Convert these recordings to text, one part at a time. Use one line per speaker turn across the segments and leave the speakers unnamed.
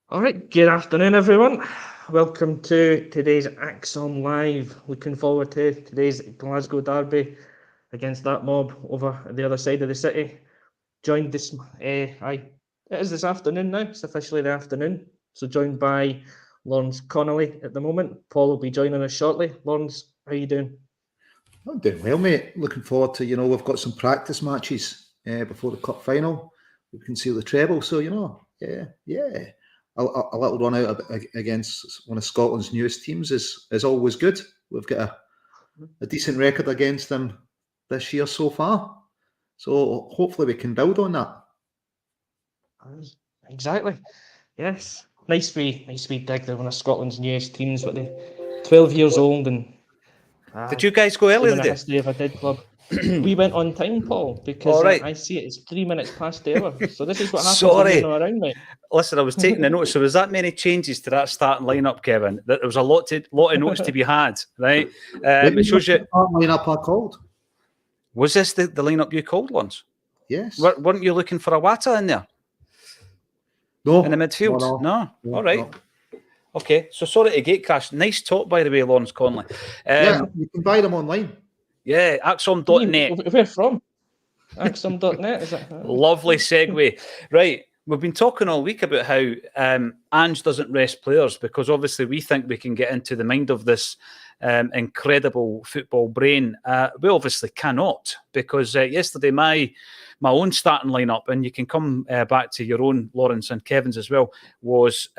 All right, good afternoon, everyone. Welcome to today's Acsom Live. Looking forward to today's Glasgow derby against that mob over at the other side of the city. Joined this, it is this afternoon now. It's officially the afternoon. So joined by Lawrence Connolly at the moment. Paul will be joining us shortly. Lawrence, how are you doing?
I'm doing well, mate. Looking forward to, we've got some practice matches before the cup final. We can seal the treble. So, yeah. A little run out against one of Scotland's newest teams is always good. We've got a decent record against them this year so far. So hopefully we can build on that.
Exactly. Yes. Nice wee dig. They're one of Scotland's newest teams, but they're 12 years old and
did you guys go early
in the history of a dead club? We went on time, Paul, because I see it's 3 minutes past the hour. So this is what happens when you're not around, mate.
Listen, I was taking the notes. So was that many changes to that starting lineup, Kevin? That there was a lot of notes to be had, right? It shows you.
Lineup I called.
Was this the lineup you called once?
Yes.
Weren't you looking for a Wata in there?
No.
In the midfield? No. All right. No. Okay, so sorry to gate crash. Nice talk, by the way, Lawrence Conley.
Yeah, you can buy them online.
Yeah, Acsom.net.
Where from? Acsom.net, is it?
Lovely segue. Right, we've been talking all week about how Ange doesn't rest players because obviously we think we can get into the mind of this incredible football brain. We obviously cannot because yesterday my own starting lineup, and you can come back to your own, Lawrence and Kevin's as well, was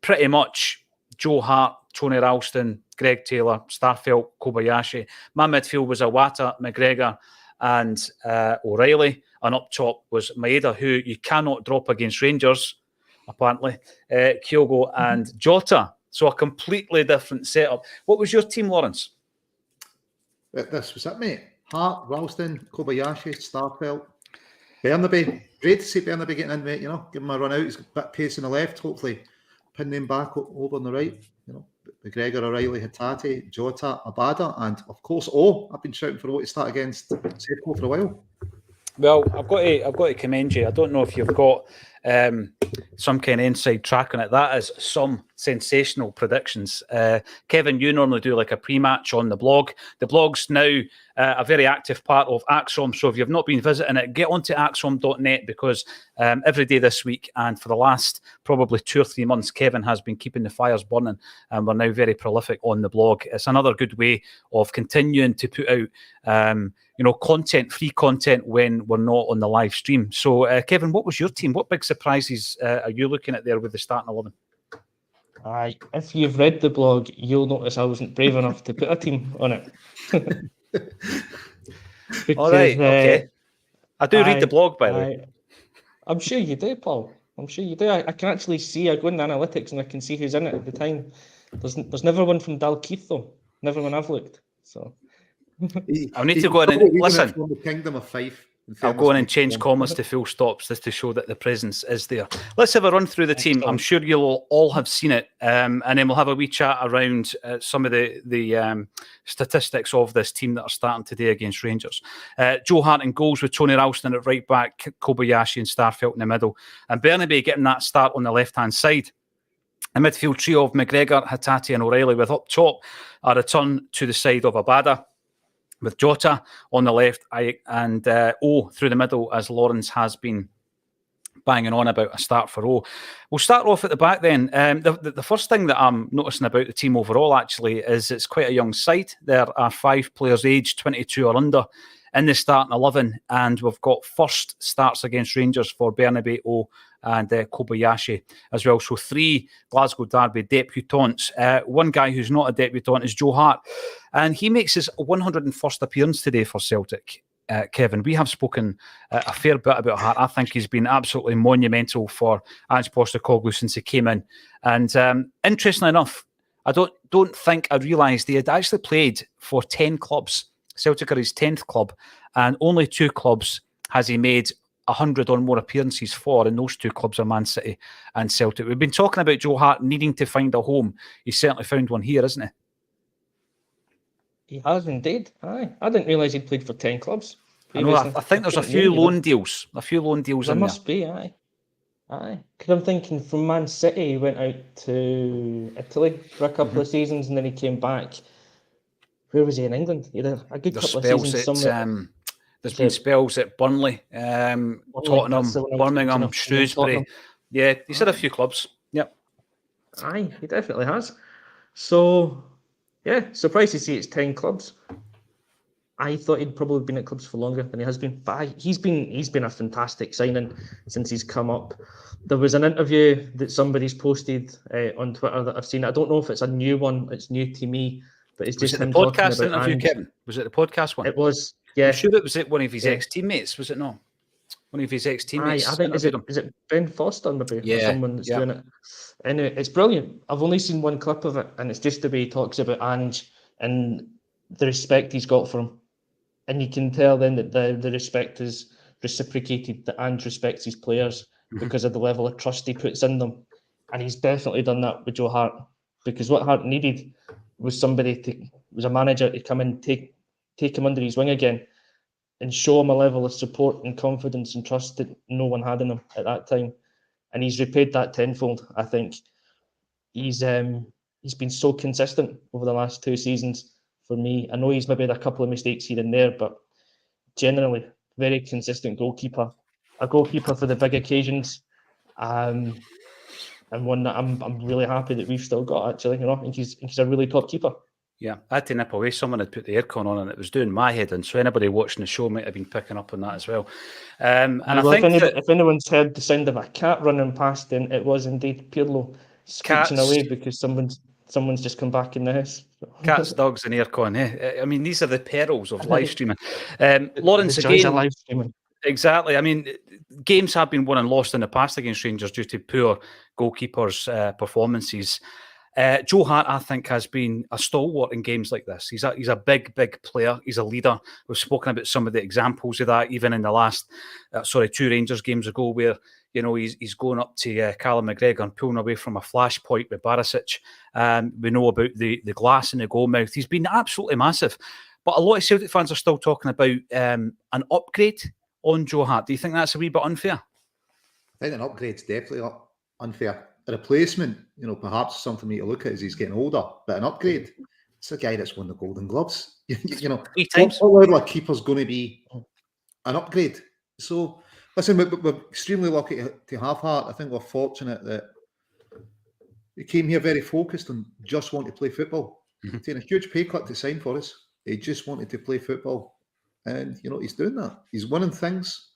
pretty much Joe Hart, Tony Ralston, Greg Taylor, Starfelt, Kobayashi. My midfield was Iwata, McGregor and O'Reilly. And up top was Maeda, who you cannot drop against Rangers, apparently, Kyogo and Jota. So a completely different setup. What was your team, Lawrence?
This was it, mate. Hart, Ralston, Kobayashi, Starfelt, Bernaby. Great to see Bernaby getting in, mate, give him a run out. He's got a bit of pace on the left, hopefully. Pin them back over on the right, McGregor, O'Reilly, Hatate, Jota, Abada, and of course, I've been shouting for to start against Sefco for a while.
Well, I've got to commend you. I don't know if you've got some kind of inside track on it. That is some sensational predictions. Kevin, you normally do like a pre-match on the blog. The blog's now a very active part of Acsom, so if you've not been visiting it, get onto Acsom.net because every day this week and for the last probably 2 or 3 months, Kevin has been keeping the fires burning and we're now very prolific on the blog. It's another good way of continuing to put out content, free content when we're not on the live stream. So, Kevin, what was your team? What big surprises are you looking at there with the starting 11?
If you've read the blog, you'll notice I wasn't brave enough to put a team on it.
Because, all right, okay. I do read the blog, by the way.
I'm sure you do, Paul. I'm sure you do. I can actually see, I go into analytics and I can see who's in it at the time. There's never one from Dalkeith, though. Never when I've looked. So
I'll need to go in and listen.
From the Kingdom of Fife.
I'll go in and change commas to full stops just to show that the presence is there. Let's have a run through the team. I'm sure you'll all have seen it, and then we'll have a wee chat around some of the statistics of this team that are starting today against Rangers. Joe Hart in goals with Tony Ralston at right back, Kobayashi and Starfelt in the middle, and Bernaby getting that start on the left-hand side. A midfield trio of McGregor, Hatate and O'Reilly, with up top a return to the side of Abada, with Jota on the left and O through the middle, as Lawrence has been banging on about a start for O. We'll start off at the back then. The first thing that I'm noticing about the team overall, actually, is it's quite a young side. There are 5 players aged 22 or under in the starting 11, and we've got first starts against Rangers for Bernaby, O and Kobayashi as well. So 3 Glasgow Derby debutants. One guy who's not a debutant is Joe Hart, and he makes his 101st appearance today for Celtic. Kevin, we have spoken a fair bit about Hart. I think he's been absolutely monumental for Ange Postecoglou since he came in. And interestingly enough, I don't think I realised he had actually played for 10 clubs. Celtic are his 10th club, and only 2 clubs has he made 100 or more appearances for, and those 2 clubs are Man City and Celtic. We've been talking about Joe Hart needing to find a home. He's certainly found one here, isn't he?
He has indeed. Aye. I didn't realise he'd played for 10 clubs.
I think there's a few loan deals. A few loan deals
there
in
must
there.
Be, aye. Aye, because I'm thinking from Man City, he went out to Italy for a couple of seasons, and then he came back. Where was he in England? He had a good
There's
couple of
spells
seasons
at
somewhere.
there's been spells at Burnley,
Burnley,
Tottenham,
that's the one I was thinking
Birmingham,
of, and then
Shrewsbury.
Tottenham.
Yeah, he's had a few clubs. Yep.
Aye, he definitely has. So, yeah, surprised to see it's 10 clubs. I thought he'd probably been at clubs for longer than he has been, but he's been a fantastic signing since he's come up. There was an interview that somebody's posted on Twitter that I've seen. I don't know if it's a new one; it's new to me, but it's
Was
just
it the
him talking
podcast
about
interview,
Ange.
Kevin? Was it the podcast one?
It was, yeah.
I'm sure it was one of his
Yeah.
ex-teammates, was it not? One of his
Aye,
ex-teammates.
I think is it Ben Foster maybe, or
Yeah,
someone that's doing it. Anyway, it's brilliant. I've only seen one clip of it, and it's just the way he talks about Ange and the respect he's got for him. And you can tell then that the respect is reciprocated, that Ange respects his players because of the level of trust he puts in them. And he's definitely done that with Joe Hart, because what Hart needed was was a manager to come and take him under his wing again and show him a level of support and confidence and trust that no one had in him at that time. And he's repaid that tenfold. I think he's been so consistent over the last 2 seasons for me. I know he's maybe had a couple of mistakes here and there, but generally very consistent goalkeeper. A goalkeeper for the big occasions, and one that I'm really happy that we've still got. Actually, I think he's a really top keeper.
Yeah, I had to nip away. Someone had put the aircon on and it was doing my head in. So anybody watching the show might have been picking up on that as well. And I think
if anyone's heard the sound of a cat running past, then it was indeed Pirlo screeching away because someone's just come back in the house.
Cats, dogs, and aircon. I mean, these are the perils of live streaming. Lawrence,
the joys of
again,
live streaming.
Exactly. I mean, games have been won and lost in the past against Rangers due to poor goalkeepers' performances. Joe Hart, I think, has been a stalwart in games like this. He's a big player. He's a leader. We've spoken about some of the examples of that, even in the last, 2 Rangers games ago, where he's going up to Callum McGregor and pulling away from a flashpoint with Barisic. We know about the glass in the goal mouth. He's been absolutely massive. But a lot of Celtic fans are still talking about an upgrade on Joe Hart. Do you think that's a wee bit unfair?
I think an upgrade's definitely unfair. A replacement, perhaps something for me to look at as he's getting older. But an upgrade, it's a guy that's won the Golden Gloves.
3 times.
What level of keeper's going to be an upgrade? So, listen, we're extremely lucky to have Hart. I think we're fortunate that he came here very focused and just wanted to play football. Taking a huge pay cut to sign for us. He just wanted to play football. And, he's doing that. He's winning things.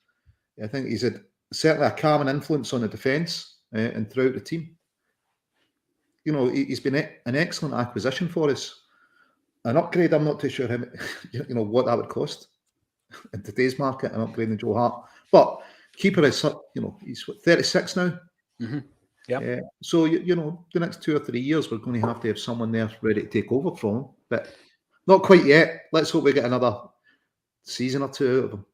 I think he's had certainly a calming influence on the defence and throughout the team. He's been an excellent acquisition for us. An upgrade, I'm not too sure what that would cost in today's market, an upgrade in Joe Hart. But keeper is, he's 36 now.
Yeah.
So, the next 2 or 3 years, we're going to have someone there ready to take over from him. But not quite yet. Let's hope we get another season or 2 out of him.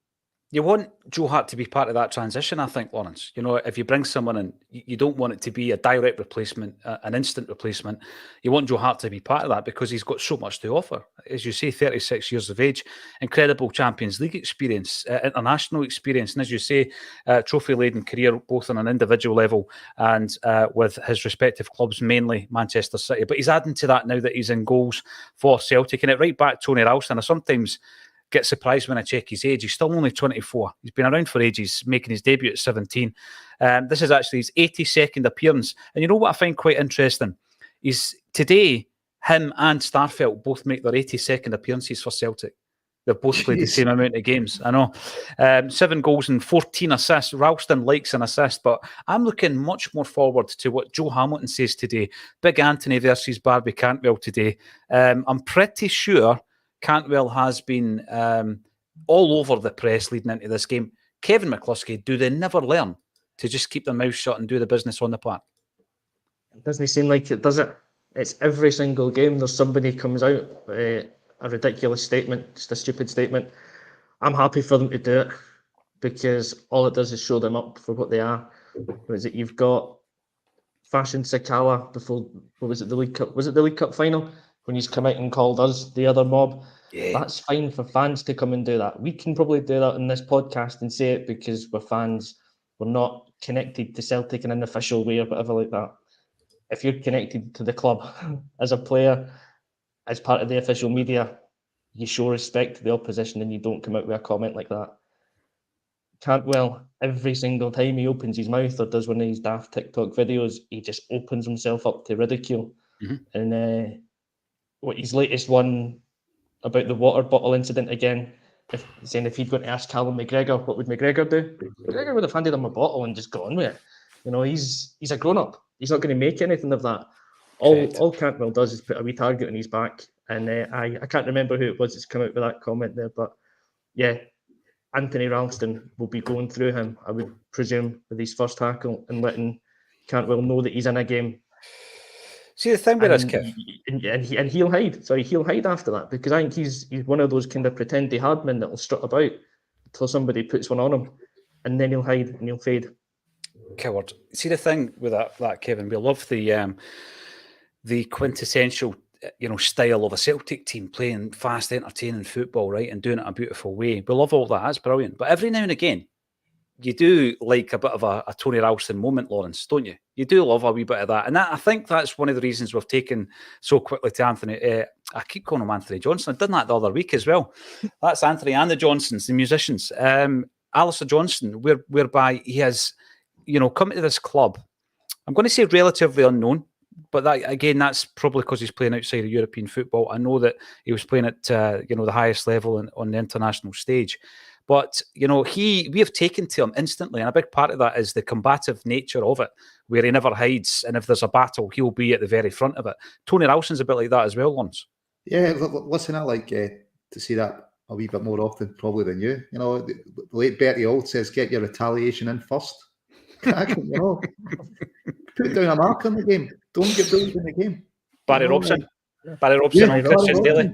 You want Joe Hart to be part of that transition, I think, Lawrence. If you bring someone in, you don't want it to be a direct replacement, an instant replacement. You want Joe Hart to be part of that because he's got so much to offer. As you say, 36 years of age, incredible Champions League experience, international experience, and as you say, trophy-laden career, both on an individual level and with his respective clubs, mainly Manchester City. But he's adding to that now that he's in goals for Celtic. And it right back Tony Ralston. I sometimes get surprised when I check his age. He's still only 24. He's been around for ages, making his debut at 17. This is actually his 82nd appearance. And you know what I find quite interesting? Is today, him and Starfelt both make their 82nd appearances for Celtic. They've both played the same amount of games. I know. 7 goals and 14 assists. Ralston likes an assist, but I'm looking much more forward to what Joe Hamilton says today. Big Anthony versus Barbie Cantwell today. I'm pretty sure Cantwell has been all over the press leading into this game. Kevin McCluskey, do they never learn to just keep their mouth shut and do the business on the park?
It doesn't seem like it, does it? It's every single game there's somebody comes out a ridiculous statement, just a stupid statement. I'm happy for them to do it because all it does is show them up for what they are. Was it you've got Fashion Sakala before, what was it, the League Cup? Was it the League Cup final? When he's come out and called us the other mob. Yeah. That's fine for fans to come and do that. We can probably do that in this podcast and say it because we're fans. we're not connected to Celtic in an official way or whatever like that. If you're connected to the club as a player, as part of the official media, you show respect to the opposition and you don't come out with a comment like that. Cantwell, every single time he opens his mouth or does one of these daft TikTok videos, he just opens himself up to ridicule. And what his latest one about the water bottle incident again, saying if he'd going to ask Callum McGregor, what would McGregor do? McGregor would have handed him a bottle and just gone with it. You know, he's a grown-up. He's not going to make anything of that. All Cantwell does is put a wee target on his back. And I can't remember who it was that's come out with that comment there, but yeah, Anthony Ralston will be going through him, I would presume, with his first tackle and letting Cantwell know that he's in a game.
See, the thing with this, Kev,
and he'll hide. Sorry, he'll hide after that, because I think he's one of those kind of pretendy hardmen that will strut about until somebody puts one on him, and then he'll hide and he'll fade.
Coward. See, the thing with that Kevin, we love the quintessential, style of a Celtic team playing fast, entertaining football, right, and doing it in a beautiful way. We love all that. That's brilliant. But every now and again, you do like a bit of a Tony Ralston moment, Lawrence, don't you? You do love a wee bit of that. And I think that's one of the reasons we've taken so quickly to Anthony. I keep calling him Anthony Johnson. I did that the other week as well. That's Anthony and the Johnsons, the musicians. Alistair Johnston, whereby he has, come to this club. I'm going to say relatively unknown, but that's probably because he's playing outside of European football. I know that he was playing at the highest level on the international stage. But, we have taken to him instantly. And a big part of that is the combative nature of it, where he never hides. And if there's a battle, he'll be at the very front of it. Tony Ralston's a bit like that as well, Lawrence.
Yeah, listen, I like to see that a wee bit more often probably than you. The late Bertie Auld says, get your retaliation in first. Put down a mark on the game. Don't get bullied in the game.
Barry Robson. Barry Robson on Christian Daly.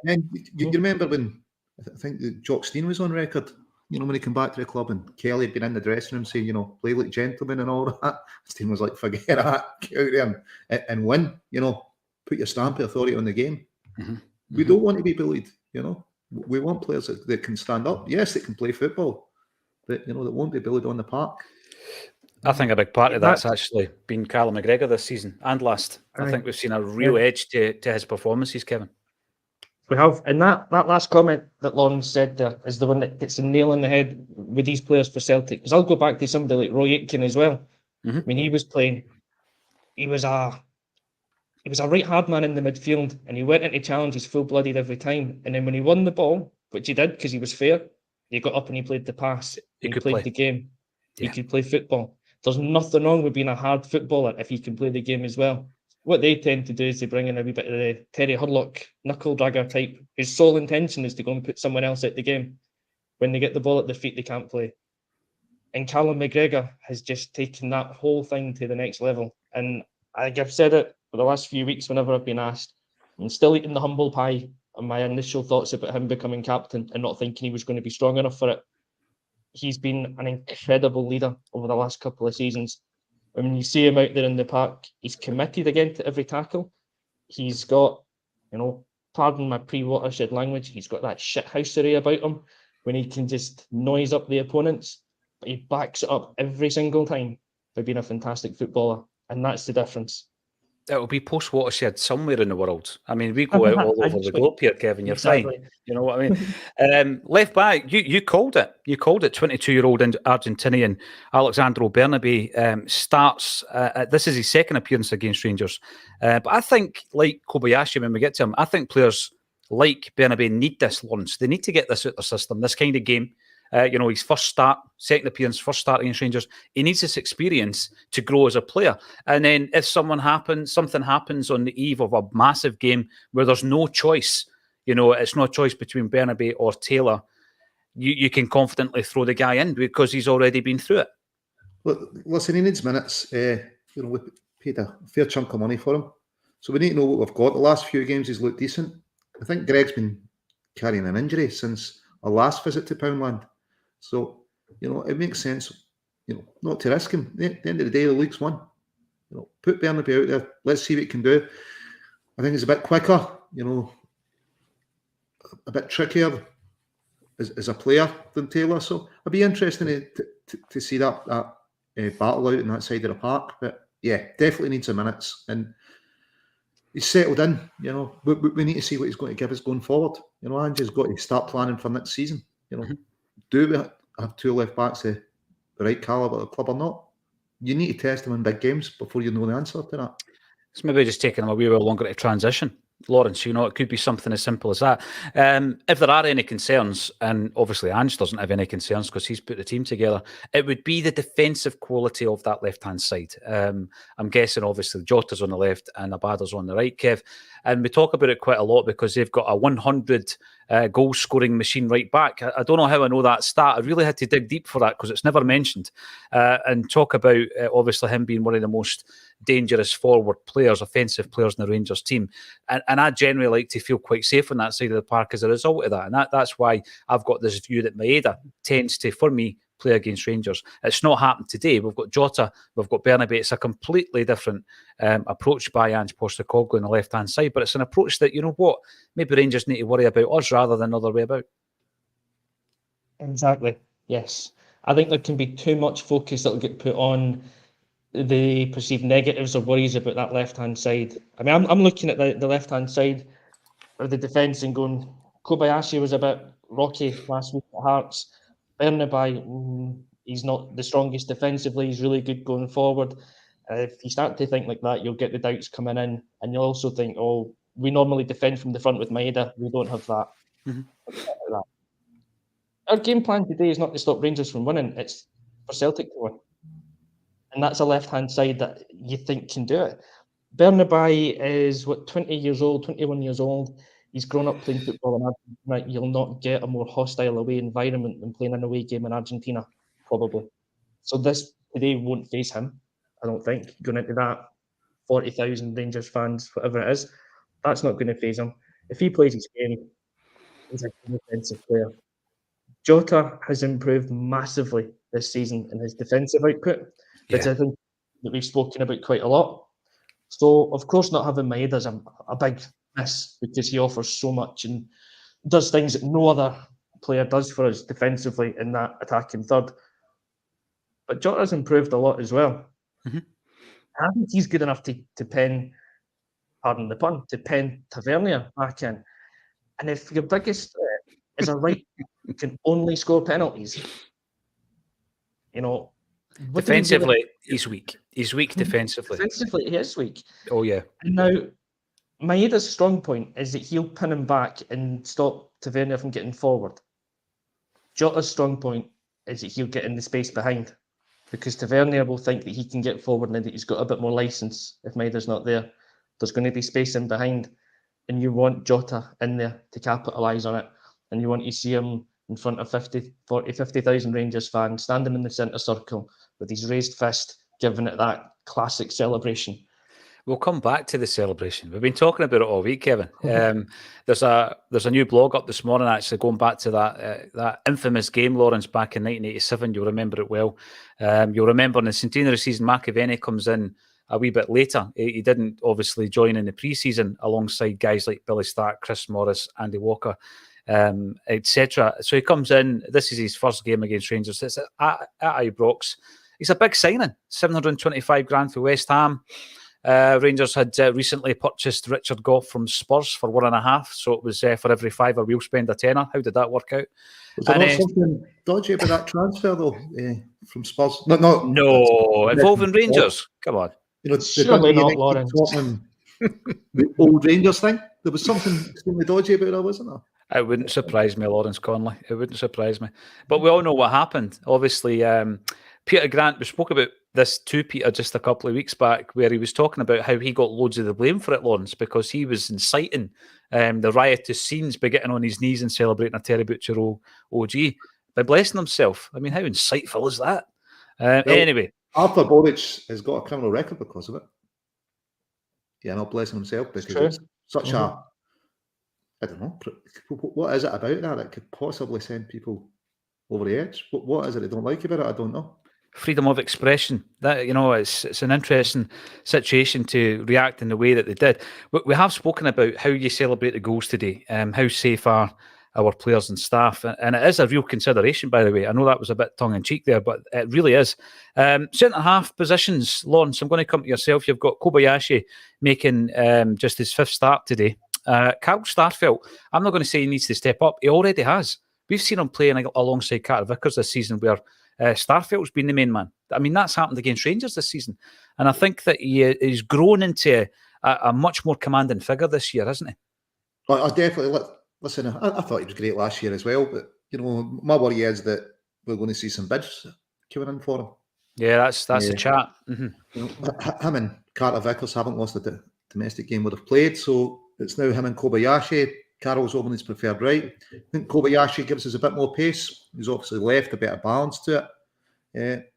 And you remember when, I think Jock Stein was on record, when he came back to the club and Kelly had been in the dressing room saying, play like gentlemen and all that. Stein was like, forget that, get out there and win, put your stamp of authority on the game. We don't want to be bullied, We want players that can stand up. Yes, they can play football, but, that won't be bullied on the park.
I think a big part of that's actually been Callum McGregor this season and last. I think we've seen a real edge to his performances, Kevin.
We have, and that last comment that Lawrence said there is the one that gets a nail in the head with these players for Celtic. Because I'll go back to somebody like Roy Aitken as well. When he was playing, he was a right hard man in the midfield, and he went into challenges full-blooded every time. And then when he won the ball, which he did because he was fair, he got up and he played the pass. He played the game. He could play football. There's nothing wrong with being a hard footballer if he can play the game as well. What they tend to do is they bring in a wee bit of the Terry Hurlock knuckle dragger type. His sole intention is to go and put someone else out the game. When they get the ball at their feet, they can't play. And Callum McGregor has just taken that whole thing to the next level. And I've said it for the last few weeks whenever I've been asked. I'm still eating the humble pie on my initial thoughts about him becoming captain and not thinking he was going to be strong enough for it. He's been an incredible leader over the last couple of seasons. When you see him out there in the park, he's committed again to every tackle. He's got, pardon my pre-watershed language, he's got that shithousery about him when he can just noise up the opponents. But he backs it up every single time by being a fantastic footballer. And that's the difference.
It'll be post-watershed somewhere in the world. I mean, we go out all over the globe here, Kevin. You're fine. You know what I mean? Left back, you called it. You called it. 22-year-old Argentinian Alexandro Bernabé starts. This is his second appearance against Rangers. But I think, like Kobayashi, when we get to him, I think players like Bernabé need this, Lawrence. They need to get this out of their system, this kind of game. His first start, second appearance, first start against Rangers. He needs this experience to grow as a player. And then if something happens on the eve of a massive game where there's no choice, it's no choice between Bernabé or Taylor, you can confidently throw the guy in because he's already been through it.
Well, listen, he needs minutes. We paid a fair chunk of money for him. So we need to know what we've got. The last few games he's looked decent. I think Greg's been carrying an injury since our last visit to Poundland. So, it makes sense, not to risk him. At the end of the day, the league's won. Put Bernabé out there. Let's see what he can do. I think he's a bit quicker, a bit trickier. as a player than Taylor. So it'd be interesting to see that battle out in that side of the park. But yeah, definitely needs some minutes, and he's settled in. You know, we need to see what he's going to give us going forward. You know, Ange's got to start planning for next season. You know, do we have 2 left backs the right calibre of the club or not? You need to test them in big games before you know the answer to that.
It's maybe just taking them a wee bit longer to transition, Lawrence. You know, it could be something as simple as that. If there are any concerns, and obviously Ange doesn't have any concerns because he's put the team together, it would be the defensive quality of that left-hand side. I'm guessing, obviously, Jota's on the left and Abada's on the right, Kev. And we talk about it quite a lot because they've got a 100 goal-scoring machine right back. I don't know how I know that stat. I really had to dig deep for that because it's never mentioned. And talk about, obviously, him being one of the most dangerous forward players, offensive players in the Rangers team. And I generally like to feel quite safe on that side of the park as a result of that. And that's why I've got this view that Maeda tends to, for me, play against Rangers. It's not happened today. We've got Jota, we've got Bernabei. It's a completely different approach by Ange Postecoglou on the left-hand side, but it's an approach that, you know what, maybe Rangers need to worry about us rather than the other way about.
Exactly, yes. I think there can be too much focus that will get put on the perceived negatives or worries about that left-hand side. I mean, I'm looking at the left-hand side of the defence and going, Kobayashi was a bit rocky last week at Hearts. Bernabei, he's not the strongest defensively. He's really good going forward. If you start to think like that, you'll get the doubts coming in, and you'll also think, oh, we normally defend from the front with Maeda. We don't have that. Mm-hmm. Our game plan today is not to stop Rangers from winning. It's for Celtic to win. And that's a left-hand side that you think can do it. Bernabei is, 20 years old, 21 years old. He's grown up playing football in Argentina. You'll not get a more hostile away environment than playing an away game in Argentina, probably. So this today won't face him, I don't think. Going into that 40,000 Rangers fans, whatever it is, that's not going to faze him. If he plays his game, he's a good defensive player. Jota has improved massively this season in his defensive output, which I think that we've spoken about quite a lot. So, of course, not having Maeda is a big miss because he offers so much and does things that no other player does for us defensively in that attacking third. But Jota's improved a lot as well. Mm-hmm. I think he's good enough to pen, pardon the pun, to pen Tavernier back in. And if your biggest threat is a right who can only score penalties, you know,
defensively, he's weak. He's weak defensively.
Defensively, he is weak.
Oh, yeah.
And now, Maeda's strong point is that he'll pin him back and stop Tavernier from getting forward. Jota's strong point is that he'll get in the space behind because Tavernier will think that he can get forward and that he's got a bit more licence if Maeda's not there. There's going to be space in behind, and you want Jota in there to capitalise on it, and you want to see him in front of 50,000 Rangers fans standing in the centre circle with his raised fist, giving it that classic celebration.
We'll come back to the celebration. We've been talking about it all week, Kevin. There's a new blog up this morning, actually, going back to that infamous game, Lawrence, back in 1987. You'll remember it well. You'll remember in the centenary season, McAvenny comes in a wee bit later. He didn't obviously join in the pre-season alongside guys like Billy Stark, Chris Morris, Andy Walker, etc. So he comes in. This is his first game against Rangers. It's at Ibrox. He's a big signing, 725 grand for West Ham. Rangers had recently purchased Richard Gough from Spurs for 1.5, so it was for every fiver we'll spend a tenner. How did that work out?
Was there not something dodgy about that transfer though from Spurs? No,
involving Rangers. Come on,
surely not, Lawrence.
The old Rangers thing. There was something extremely dodgy about that, wasn't there?
It wouldn't surprise me, Lawrence Conley. It wouldn't surprise me. But we all know what happened. Obviously, Peter Grant, we spoke about this to Peter just a couple of weeks back, where he was talking about how he got loads of the blame for it, Lawrence, because he was inciting the riotous scenes by getting on his knees and celebrating a Terry Butcher OG by blessing himself. I mean, how insightful is that? Anyway.
Arthur Boric has got a criminal record because of it. Yeah, not blessing himself because it's such a, I don't know, what is it about that could possibly send people over the edge? What is it they don't like about it? I don't know.
Freedom of expression. That, you know, it's an interesting situation to react in the way that they did. We have spoken about how you celebrate the goals today. How safe are our players and staff. And it is a real consideration, by the way. I know that was a bit tongue-in-cheek there, but it really is. Centre-half positions, Lawrence, I'm going to come to yourself. You've got Kobayashi making just his 5th start today. Carl Starfelt, I'm not going to say he needs to step up. He already has. We've seen him playing alongside Carter Vickers this season where Starfelt's been the main man. I mean, that's happened against Rangers this season. And I think that he's grown into a much more commanding figure this year, hasn't he?
I definitely... Listen, I thought he was great last year as well, but, my worry is that we're going to see some bids coming in for him.
Yeah, that's the chat.
Mm-hmm. Him and Carter Vickers haven't lost a domestic game would have played, so it's now him and Kobayashi. Carroll's over his preferred right. I think Kobayashi gives us a bit more pace. He's obviously left a bit of balance to it.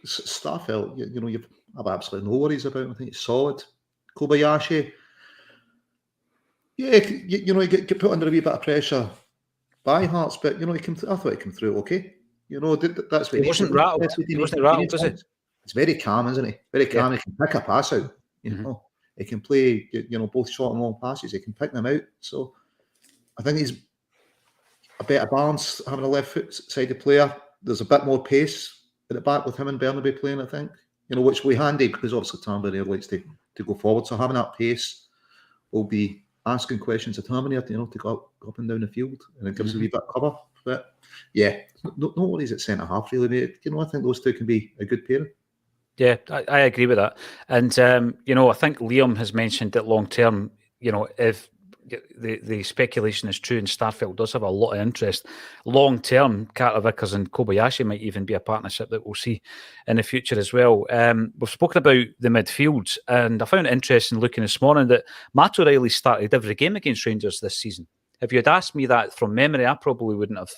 Starfelt, I've absolutely no worries about him. I think he's solid. Kobayashi, he get put under a wee bit of pressure by Hearts, but I thought he came through okay. That's what
he wasn't rattled. He wasn't rattled, was he?
It's very calm, isn't he? Very calm. He can pick a pass out. He can play, both short and long passes. He can pick them out. So I think he's a better balance having a left-sided player. There's a bit more pace at the back with him and Bernabe playing, I think. Which will be handy because obviously Tavernier likes to go forward. So having that pace will be asking questions to Tavernier, to go up and down the field, and it gives a wee bit of cover. But yeah, no worries at centre half really, mate. I think those two can be a good pair.
Yeah, I agree with that. And, I think Liam has mentioned that long term, if the speculation is true and Starfelt does have a lot of interest, long term, Carter Vickers and Kobayashi might even be a partnership that we'll see in the future as well. We've spoken about the midfield, and I found it interesting looking this morning that Matt O'Reilly started every game against Rangers this season. If you had asked me that from memory, I probably wouldn't have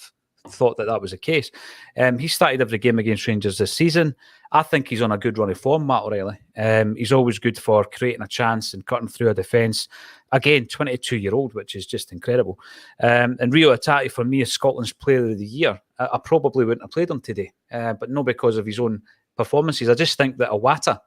thought that was the case. He started every game against Rangers this season. I think he's on a good run of form, Matt O'Reilly. He's always good for creating a chance and cutting through a defence. Again, 22-year-old, which is just incredible. And Rio Hatate, for me, is Scotland's Player of the Year. I probably wouldn't have played him today, but not because of his own performances. I just think that Iwata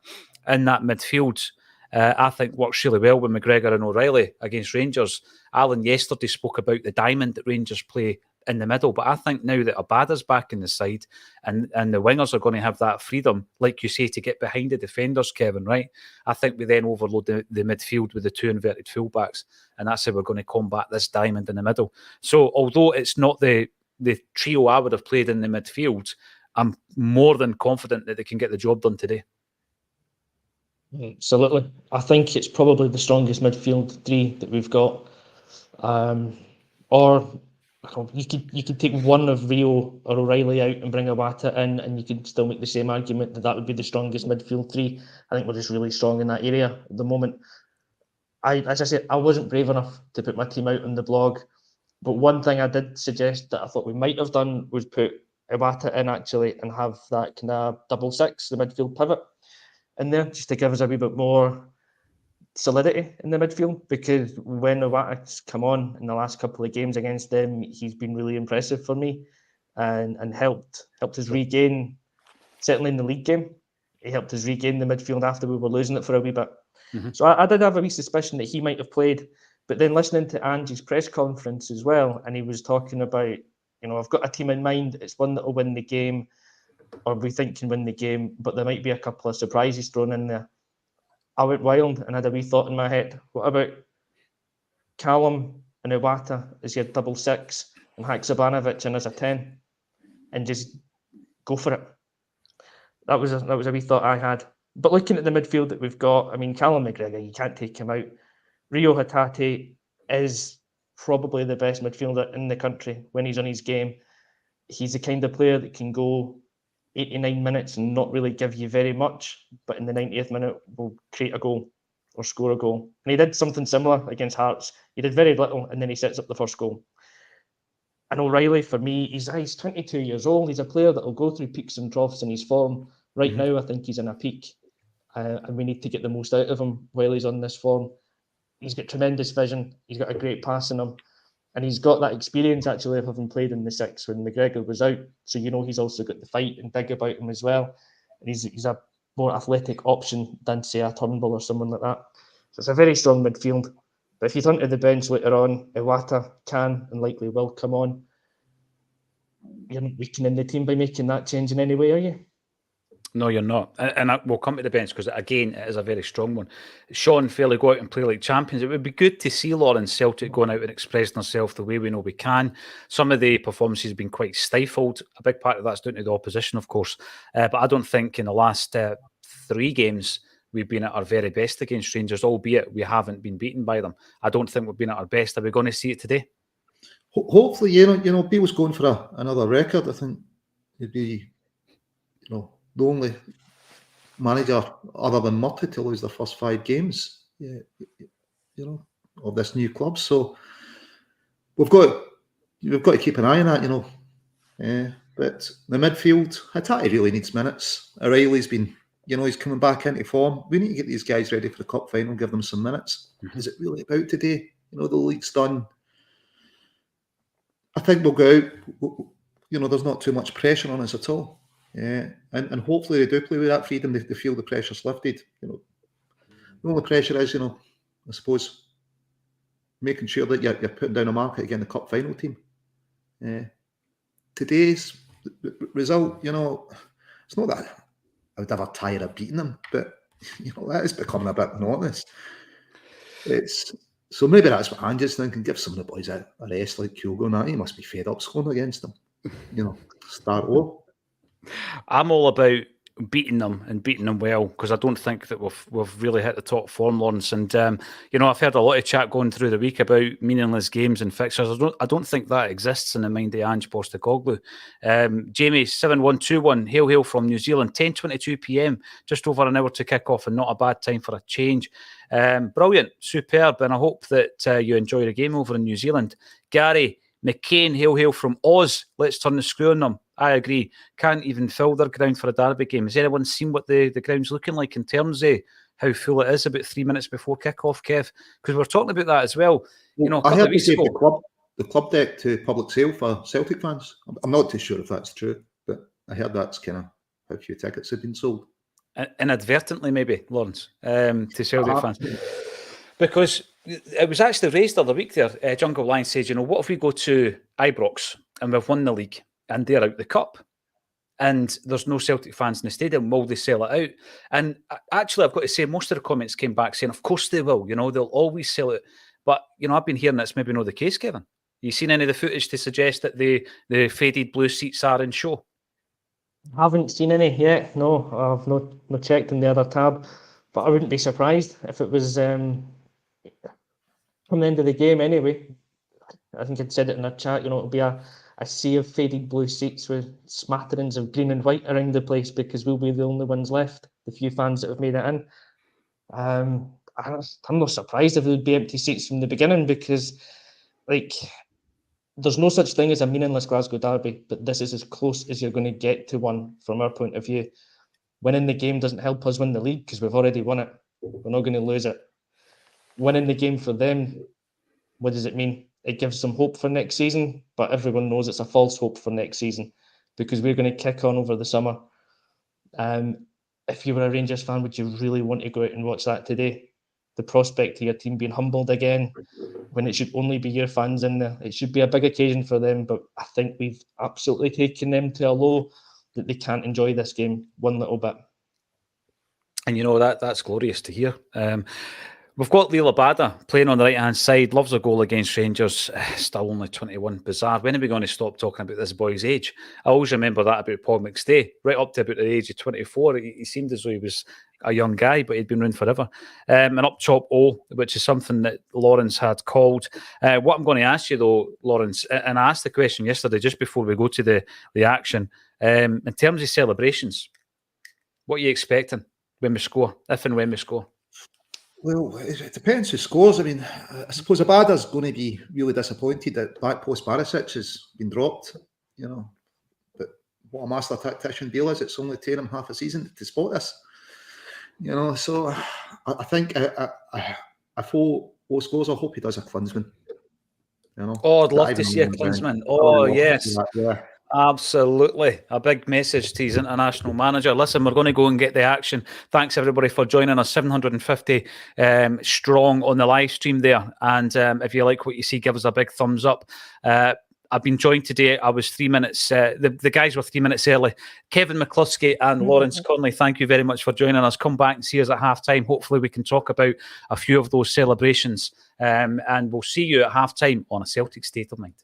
in that midfield, I think works really well with McGregor and O'Reilly against Rangers. Alan yesterday spoke about the diamond that Rangers play in the middle, but I think now that Abada's back in the side and the wingers are going to have that freedom, like you say, to get behind the defenders, Kevin, right? I think we then overload the midfield with the 2 inverted fullbacks, and that's how we're going to combat this diamond in the middle. So although it's not the trio I would have played in the midfield, I'm more than confident that they can get the job done today.
Absolutely. I think it's probably the strongest midfield 3 that we've got. Or you could take one of Rio or O'Reilly out and bring Iwata in, and you could still make the same argument that would be the strongest midfield 3. I think we're just really strong in that area at the moment. As I said, I wasn't brave enough to put my team out on the blog, but one thing I did suggest that I thought we might have done was put Iwata in actually and have that kind of 6-6, the midfield pivot in there, just to give us a wee bit more solidity in the midfield, because when Iwata's come on in the last couple of games against them, he's been really impressive for me and helped us regain, certainly in the league game, he helped us regain the midfield after we were losing it for a wee bit. So I did have a wee suspicion that he might have played, but then listening to Angie's press conference as well, and he was talking about, I've got a team in mind, it's one that will win the game, or we think can win the game, but there might be a couple of surprises thrown in there. I went wild and had a wee thought in my head. What about Callum and Iwata as your 6-6 and Haksabanovic in as a 10, and just go for it? That was a wee thought I had. But looking at the midfield that we've got, I mean, Callum McGregor, you can't take him out. Rio Hatate is probably the best midfielder in the country when he's on his game. He's the kind of player that can go 89 minutes and not really give you very much, but in the 90th minute will create a goal or score a goal. And he did something similar against Hearts. He did very little, and then he sets up the first goal. And O'Reilly, for me, he's 22 years old. He's a player that will go through peaks and troughs in his form. Right now, I think he's in a peak, and we need to get the most out of him while he's on this form. He's got tremendous vision. He's got a great pass in him. And he's got that experience, actually, of having played in the 6 when McGregor was out. So, he's also got the fight and dig about him as well. And he's a more athletic option than, say, a Turnbull or someone like that. So it's a very strong midfield. But if he's onto the bench later on, Iwata can and likely will come on. You're not weakening the team by making that change in any way, are you?
No, you're not. And we'll come to the bench because, again, it is a very strong one. Sean fairly go out and play like champions. It would be good to see Lawrence Celtic going out and expressing themselves the way we know we can. Some of the performances have been quite stifled. A big part of that's down to the opposition, of course. But I don't think in the last 3 games we've been at our very best against Rangers, albeit we haven't been beaten by them. I don't think we've been at our best. Are we going to see it today?
Hopefully, you know, Beale's going for another record. I think he'd be, the only manager other than Murphy to lose their first 5 games, of this new club. So we've got to keep an eye on that, But the midfield, Hatate really needs minutes. O'Reilly's been, he's coming back into form. We need to get these guys ready for the cup final, give them some minutes. Mm-hmm. Is it really about today? The league's done. I think we'll go out. There's not too much pressure on us at all. Yeah, and hopefully they do play with that freedom. They feel the pressure's lifted. The only pressure is, I suppose, making sure that you're putting down a market against the cup final team. Today's result, it's not that I would ever tire of beating them, but that is becoming a bit monotonous. So maybe that's what I'm just thinking. Give some of the boys a rest, like Kyogo and that. He must be fed up scoring against them. Start low.
I'm all about beating them and beating them well, because I don't think that we've really hit the top form, Lawrence. And I've heard a lot of chat going through the week about meaningless games and fixtures. I don't think that exists in the mind of Ange Postecoglou. Jamie 7121, hail from New Zealand, 10:22 p.m, just over an hour to kick off, and not a bad time for a change. Brilliant, superb, and I hope that you enjoy the game over in New Zealand. Gary McCain, hail from Oz. Let's turn the screw on them. I agree. Can't even fill their ground for a derby game. Has anyone seen what the ground's looking like in terms of how full it is about 3 minutes before kick-off, Kev? Because we're talking about that as well. A couple of weeks ago,
the club deck to public sale for Celtic fans. I'm not too sure if that's true, but I heard that's kind of how few tickets have been sold.
Inadvertently, maybe, Lawrence, to Celtic fans. Because it was actually raised the other week there. Jungle Lion said, what if we go to Ibrox and we've won the league and they're out the cup and there's no Celtic fans in the stadium? Will they sell it out? And actually, I've got to say, most of the comments came back saying, of course they will. They'll always sell it. But, I've been hearing that's maybe not the case, Kevin. You seen any of the footage to suggest that the faded blue seats are in show?
I haven't seen any yet. No, I've not checked in the other tab. But I wouldn't be surprised if it was from the end of the game anyway. I think I'd said it in a chat, it'll be a sea of faded blue seats with smatterings of green and white around the place, because we'll be the only ones left, the few fans that have made it in. I'm not surprised if there would be empty seats from the beginning, because there's no such thing as a meaningless Glasgow derby, but this is as close as you're going to get to one from our point of view. Winning the game doesn't help us win the league because we've already won it. We're not going to lose it. Winning the game for them, what does it mean? It gives them hope for next season, but everyone knows it's a false hope for next season, because we're going to kick on over the summer. If you were a Rangers fan, would you really want to go out and watch that today? The prospect of your team being humbled again, when it should only be your fans in there. It should be a big occasion for them, but I think we've absolutely taken them to a low that they can't enjoy this game one little bit.
And that's glorious to hear. We've got Lee Labada playing on the right-hand side, loves a goal against Rangers, still only 21. Bizarre. When are we going to stop talking about this boy's age? I always remember that about Paul McStay, right up to about the age of 24. He seemed as though he was a young guy, but he'd been around forever. And up top O, which is something that Lawrence had called. What I'm going to ask you though, Lawrence, and I asked the question yesterday just before we go to the action, in terms of celebrations, what are you expecting when we score, if and when we score?
Well, it depends who scores. I mean, I suppose Abada's going to be really disappointed that back post Barisic has been dropped, But what a master tactician Beale is, it's only taken him half a season to spot this. So I think if O scores, I hope he does a Klinsmann.
Oh, I'd love to see a Klinsmann. Oh, yes.
Yeah.
Absolutely. A big message to his international manager. Listen, we're going to go and get the action. Thanks, everybody, for joining us. 750 strong on the live stream there. And if you like what you see, give us a big thumbs up. I've been joined today. I was 3 minutes. The guys were 3 minutes early. Kevin McCluskey and Lawrence Conley, thank you very much for joining us. Come back and see us at halftime. Hopefully, we can talk about a few of those celebrations. And we'll see you at halftime on A Celtic State of Mind.